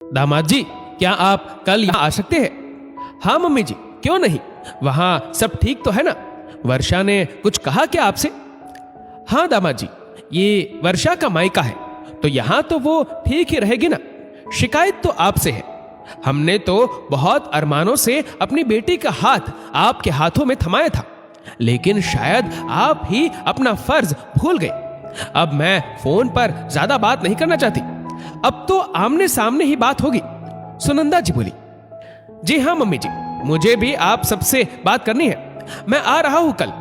दामाद जी, क्या आप कल यहाँ आ सकते हैं? हाँ मम्मी जी, क्यों नहीं, वहां सब ठीक तो है ना? वर्षा ने कुछ कहा क्या आपसे? हाँ दामाद जी, ये वर्षा का मायका है, तो यहां तो वो ठीक ही रहेगी ना। शिकायत तो आपसे है। हमने तो बहुत अरमानों से अपनी बेटी का हाथ आपके हाथों में थमाया था, लेकिन शायद आप ही अपना फर्ज भूल गए। अब मैं फोन पर ज्यादा बात नहीं करना चाहती, अब तो आमने सामने ही बात होगी। सुनंदा जी बोली। जी हाँ मम्मी जी, मुझे भी आप सबसे बात करनी है, मैं आ रहा हूं कल।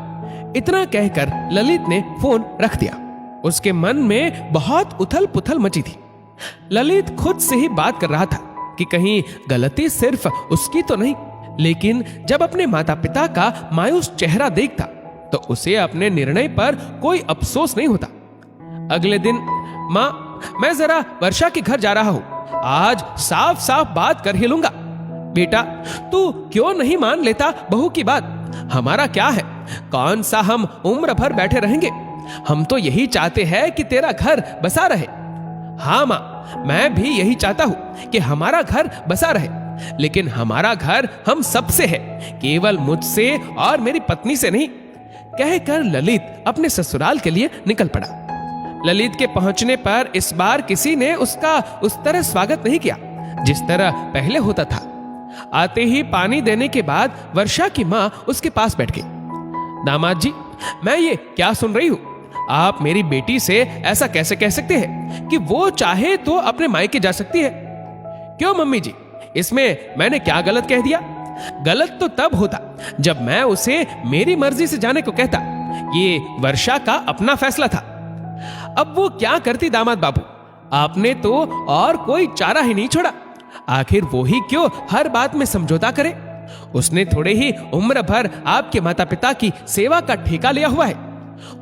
इतना कहकर ललित ने फोन रख दिया। उसके मन में बहुत उथल पुथल मची थी। ललित खुद से ही बात कर रहा था कि कहीं गलती सिर्फ उसकी तो नहीं, लेकिन जब अपने माता पिता का मायूस चेहरा देखता तो उसे अपने निर्णय पर कोई अफसोस नहीं होता। अगले दिन, माँ, मैं जरा वर्षा के घर जा रहा हूं, आज साफ साफ बात कर ही लूंगा। बेटा, तू क्यों नहीं मान लेता बहू की बात? हमारा क्या है, कौन सा हम उम्र भर बैठे रहेंगे? हम तो यही चाहते हैं कि तेरा घर बसा रहे। हाँ माँ, मैं भी यही चाहता हूं कि हमारा घर बसा रहे, लेकिन हमारा घर हम सबसे है, केवल मुझसे और मेरी पत्नी से नहीं। कहकर ललित अपने ससुराल के लिए निकल पड़ा। ललित के पहुंचने पर इस बार किसी ने उसका उस तरह स्वागत नहीं किया जिस तरह पहले होता था। आते ही पानी देने के बाद वर्षा की मां उसके पास बैठ गई। दामाद जी, मैं ये क्या सुन रही हूं? आप मेरी बेटी से ऐसा कैसे कह सकते हैं कि वो चाहे तो अपने मायके जा सकती है? क्यों मम्मी जी, इसमें मैंने क्या गलत कह दिया? गलत तो तब होता जब मैं उसे मेरी मर्जी से जाने को कहता। ये वर्षा का अपना फैसला था। अब वो क्या करती दामाद बाबू? आपने तो और कोई चारा ही नहीं छोड़ा। आखिर वो ही क्यों हर बात में समझौता करे? उसने थोड़े ही उम्र भर आपके माता पिता की सेवा का ठेका लिया हुआ है।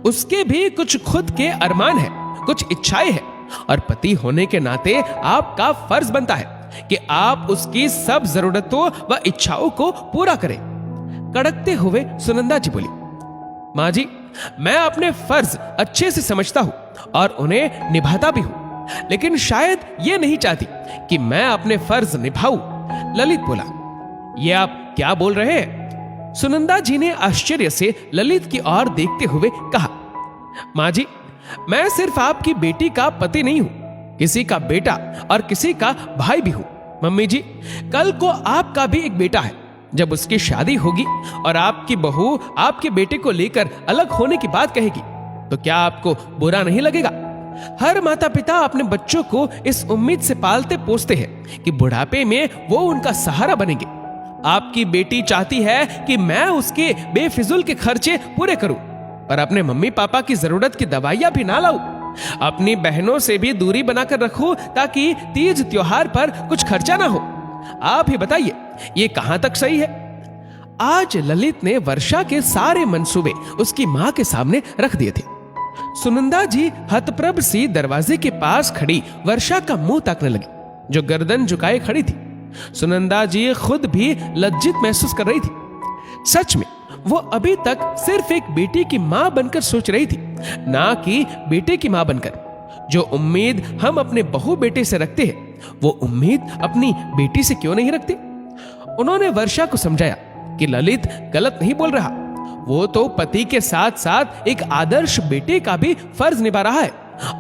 उसके भी कुछ खुद के अरमान है, कुछ इच्छाएं हैं, और पति होने के नाते आपका फर्ज बनता है कि आप उसकी सब जरूरतों व इच्छाओं को पूरा करें। कड़कते हुए सुनंदा जी बोली। माँ जी, मैं अपने फर्ज अच्छे से समझता हूं और उन्हें निभाता भी हूं, लेकिन शायद ये नहीं चाहती कि मैं अपने फर्ज निभाऊं। ललित बोला। ये आप क्या बोल रहे हैं? सुनंदा जी ने आश्चर्य से ललित की ओर देखते हुए कहा। माँ जी, मैं सिर्फ आपकी बेटी का पति नहीं हूं, किसी का बेटा और किसी का भाई भी हूं। मम्मी जी, कल को आपका भी एक बेटा है। जब उसकी शादी होगी और आपकी बहू आपके बेटे को लेकर अलग होने की बात कहेगी, तो क्या आपको बुरा नहीं लगेगा? हर माता पिता अपने बच्चों को इस उम्मीद से पालते पोसते हैं कि बुढ़ापे में वो उनका सहारा बनेंगे। आपकी बेटी चाहती है कि मैं उसके बेफिजूल के खर्चे पूरे करूं, पर अपने मम्मी पापा की जरूरत की दवाइयां भी ना लाऊं। अपनी बहनों से भी दूरी बनाकर रखूं ताकि तीज त्योहार पर कुछ खर्चा ना हो। आप ही बताइए, ये कहां तक सही है? आज ललित ने वर्षा के सारे मंसूबे उसकी मां के सामने रख दिए थे। सुनंदा जी हतप्रभ सी दरवाजे के पास खड़ी वर्षा का मुंह ताकने लगी, जो गर्दन झुकाए खड़ी थी। सुनंदा जी खुद भी लज्जित महसूस कर रही थी। सच में वो अभी तक सिर्फ एक बेटी की मां बनकर सोच रही थी, ना कि बेटे की मां बनकर। जो उम्मीद हम अपने बहू बेटे से रखते हैं, वो उम्मीद अपनी बेटी से क्यों नहीं रखते? उन्होंने वर्षा को समझाया कि ललित गलत नहीं बोल रहा। वो तो पति के साथ साथ एक आदर्श बेटे का भी फर्ज निभा रहा है,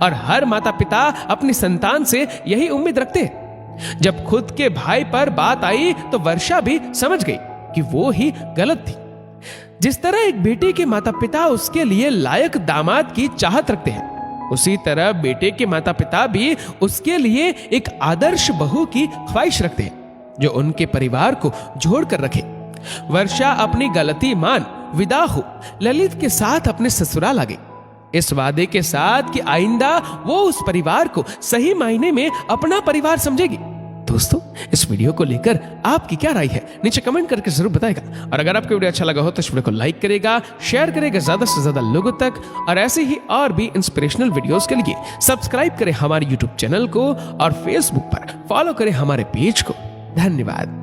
और हर माता पिता अपनी संतान से यही उम्मीद रखते हैं। जब खुद के भाई पर बात आई तो वर्षा भी समझ गई कि वो ही गलत थी। जिस तरह एक बेटे के माता पिता उसके लिए लायक दामाद की चाहत रखते हैं, उसी तरह बेटे के माता पिता भी उसके लिए एक आदर्श बहू की ख्वाहिश रखते हैं, जो उनके परिवार को जोड़ कर रखे। वर्षा अपनी गलती मान विदा हो ललित के साथ अपने ससुराल आ गई, इस वादे के साथ कि आइंदा वो उस परिवार को सही मायने में अपना परिवार समझेगी। दोस्तों, इस वीडियो को लेकर आपकी क्या राय है, नीचे कमेंट करके जरूर बताएगा। और अगर आपको वीडियो अच्छा लगा हो तो इस वीडियो को लाइक करेगा, शेयर करेगा ज्यादा से ज्यादा लोगों तक, और ऐसे ही और भी इंस्पिरेशनल वीडियोस के लिए सब्सक्राइब करें हमारे यूट्यूब चैनल को और फेसबुक पर फॉलो करें हमारे पेज को। धन्यवाद।